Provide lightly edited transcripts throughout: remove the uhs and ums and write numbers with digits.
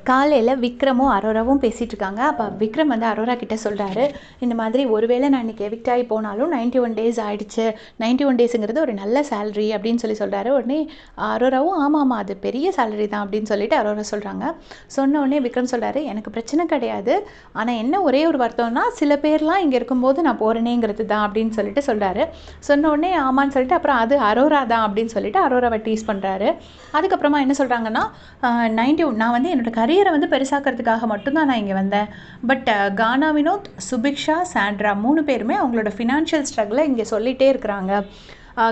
காலையில் விக்ரமும் அரோராவும் பேசிகிட்டு இருக்காங்க. அப்போ விக்ரம் வந்து அரோரா கிட்டே சொல்கிறாரு, இந்த மாதிரி ஒருவேளை நான் இன்றைக்கி எவிக்ட் ஆகி போனாலும் 91 டேஸ் ஆகிடுச்சு, 91 டேஸுங்கிறது ஒரு நல்ல சேலரி அப்படின்னு சொல்கிறாரு. உடனே அரோராவும் ஆமாம் அது பெரிய சேலரி தான் அப்படின்னு சொல்லிட்டு அரோரா சொல்கிறாங்க. சொன்ன உடனே விக்ரம் சொல்கிறாரு, எனக்கு பிரச்சனை கிடையாது, ஆனால் என்ன ஒரே ஒரு வருத்தம்னா சில பேர்லாம் இங்கே இருக்கும்போது நான் போகிறேனேங்கிறது தான் அப்படின்னு சொல்லிட்டு சொல்கிறாரு. சொன்ன உடனே ஆமான்னு சொல்லிட்டு அப்புறம் அது அரோரா தான் அப்படின்னு சொல்லிட்டு அரோராவை டீஸ் பண்ணுறாரு. அதுக்கப்புறமா என்ன சொல்கிறாங்கன்னா, நான் வந்து என்னோடய கரியரை வந்து பெருசாக்கிறதுக்காக மட்டும்தான் நான் இங்கே வந்தேன். பட் கானா வினோத், சுபிக்ஷா, சாண்ட்ரா 3 பேருமே அவங்களோட ஃபினான்ஷியல் ஸ்ட்ரகிளை இங்கே சொல்லிகிட்டே இருக்கிறாங்க.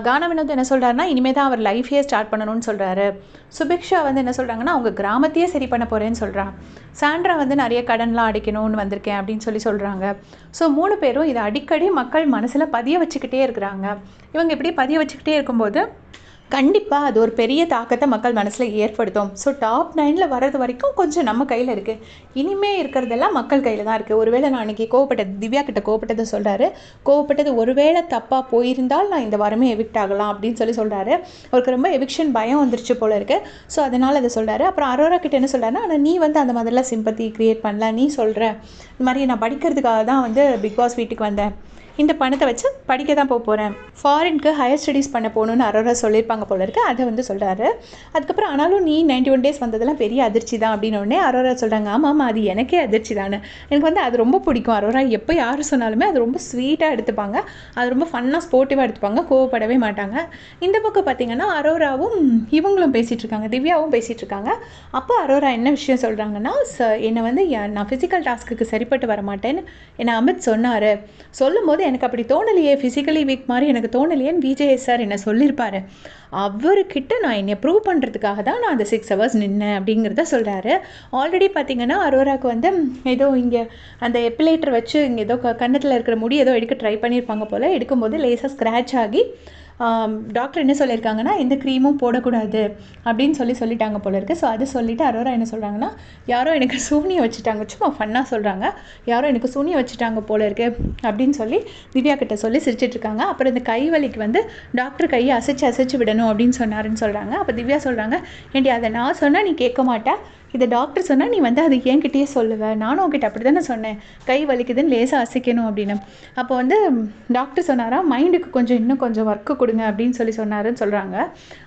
கானா வினோத் என்ன சொல்கிறாருன்னா, இனிமேல் தான் அவர் லைஃபே ஸ்டார்ட் பண்ணணும்னு சொல்கிறாரு. சுபிக்ஷா வந்து என்ன சொல்கிறாங்கன்னா, அவங்க கிராமத்தையே சரி பண்ண போகிறேன்னு சொல்கிறான். சாண்ட்ரா வந்து நிறைய கடன்லாம் அடிக்கணும்னு வந்திருக்கேன் அப்படின்னு சொல்கிறாங்க. ஸோ 3 பேரும் இதை அடிக்கடி மக்கள் மனசில் பதிய வச்சுக்கிட்டே இருக்கிறாங்க. இவங்க இப்படி பதிய வச்சுக்கிட்டே இருக்கும்போது கண்டிப்பாக அது ஒரு பெரிய தாக்கத்தை மக்கள் மனசில் ஏற்படுத்தும். ஸோ டாப் 9ல் வர்றது வரைக்கும் கொஞ்சம் நம்ம கையில் இருக்குது. இனிமேல் இருக்கிறதெல்லாம் மக்கள் கையில் தான் இருக்குது. ஒருவேளை நான் அன்றைக்கி திவ்யா கிட்ட கோவப்பட்டதை சொல்கிறாரு. கோவப்பட்டது ஒருவேளை தப்பாக போயிருந்தால் நான் இந்த வாரமே எவிக்ட் ஆகலாம் அப்படின்னு சொல்கிறாரு. அவருக்கு ரொம்ப எவிக்ஷன் பயம் வந்துருச்சு போல இருக்குது. ஸோ அதனால் அதை சொல்கிறாரு. அப்புறம் அரோரா கிட்ட என்ன சொல்கிறாருன்னா, ஆனால் நீ வந்து அந்த மாதிரிலாம் சிம்பத்தி க்ரியேட் பண்ணல, நீ சொல்கிற இந்த மாதிரி நான் படிக்கிறதுக்காக தான் வந்து பிக் பாஸ் வீட்டுக்கு வந்தேன், இந்த பணத்தை வச்சு படிக்க தான் போகிறேன், ஃபாரினுக்கு ஹையர் ஸ்டடீஸ் பண்ண போகணுன்னு அரோரா சொல்லியிருப்பாங்க போல இருக்குது. அதை வந்து சொல்கிறாரு. அதுக்கப்புறம் ஆனாலும் நீ 91 டேஸ் வந்ததெல்லாம் பெரிய அதிர்ச்சி தான் அப்படின்னோடனே அரோரா சொல்கிறாங்க, ஆமாம் அது எனக்கே அதிர்ச்சி தானே, எனக்கு வந்து அது ரொம்ப பிடிக்கும். அரோரா எப்போ யார் சொன்னாலுமே அது ரொம்ப ஸ்வீட்டாக எடுத்துப்பாங்க, அது ரொம்ப ஃபன்னாக ஸ்போர்ட்டிவாக எடுத்துப்பாங்க, கோவப்படவே மாட்டாங்க. இந்த பக்கம் பார்த்திங்கன்னா அரோராவும் இவங்களும் பேசிகிட்டு இருக்காங்க, திவ்யாவும் பேசிகிட்டு இருக்காங்க. அப்போ அரோரா என்ன விஷயம் சொல்கிறாங்கன்னா, என்னை வந்து நான் ஃபிசிக்கல் டாஸ்க்குக்கு சரிப்பட்டு வர மாட்டேன்னு என்னை அமித் சொன்னார். சொல்லும்போது எனக்கு அப்படி தோணலையே, ஃபிசிக்கலி வீக் மாதிரி எனக்கு தோணலையேன்னு விஜய் சார் என்னை சொல்லியிருப்பார். அவர்கிட்ட நான் என்னை ப்ரூவ் பண்ணுறதுக்காக தான் நான் அந்த 6 ஹவர்ஸ் நின்னேன் அப்படிங்கிறத சொல்கிறாரு. ஆல்ரெடி பார்த்திங்கன்னா அரோராவுக்கு வந்து ஏதோ இங்கே அந்த எப்பிலேட்டர் வச்சு இங்கே ஏதோ கன்னத்தில் இருக்கிற முடி ஏதோ எடுக்க ட்ரை பண்ணியிருப்பாங்க போல். எடுக்கும்போது லேசாக ஸ்க்ராட்ச் ஆகி டாக்டர் என்ன சொல்லியிருக்காங்கன்னா, எந்த க்ரீமும் போடக்கூடாது அப்படின்னு சொல்லிட்டாங்க போல இருக்குது. ஸோ அதை சொல்லிவிட்டு அரோரா என்ன சொல்கிறாங்கன்னா, யாரோ எனக்கு சூனியம் வச்சுட்டாங்க, சும்மா ஃபன்னாக சொல்கிறாங்க, யாரோ எனக்கு சூனியம் வச்சுட்டாங்க போல இருக்குது அப்படின்னு சொல்லி திவ்யா கிட்ட சொல்லி சிரிச்சிட்ருக்காங்க. அப்புறம் இந்த கை வலிக்கு வந்து டாக்டர் கையை அசைச்சு விடணும் அப்படின்னு சொன்னாருன்னு சொல்கிறாங்க. அப்போ திவ்யா சொல்கிறாங்க, ஏண்டி அதை நான் சொன்னால் நீ கேட்க மாட்டா, இதை டாக்டர் சொன்னால் நீ வந்து அது என்கிட்டயே சொல்லுவேன், நானும் உங்ககிட்ட அப்படி தானே சொன்னேன், கை வலிக்குதுன்னு லேசாக அசைக்கணும் அப்படின்னு. அப்போ வந்து டாக்டர் சொன்னாரா, மைண்டுக்கு இன்னும் கொஞ்சம் ஒர்க்கு கொடுங்க அப்படின்னு சொன்னாருன்னு சொல்கிறாங்க.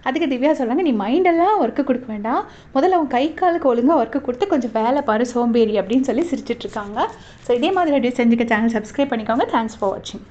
அதுக்கு திவ்யா சொல்கிறாங்க, நீ மைண்டெல்லாம் ஒர்க்கு கொடுக்க வேண்டாம், முதல்ல அவன் கை காலுக்கு ஒழுங்காக ஒர்க்கு கொடுத்து கொஞ்சம் வேலை பாரு சோம்பேறி அப்படின்னு சிரிச்சிட்ருக்காங்க. ஸோ இதே மாதிரி அப்படி செஞ்சுக்க சேனல் சப்ஸ்கிரைப் பண்ணிக்கோங்க. தேங்க்ஸ் ஃபார் வாட்சிங்.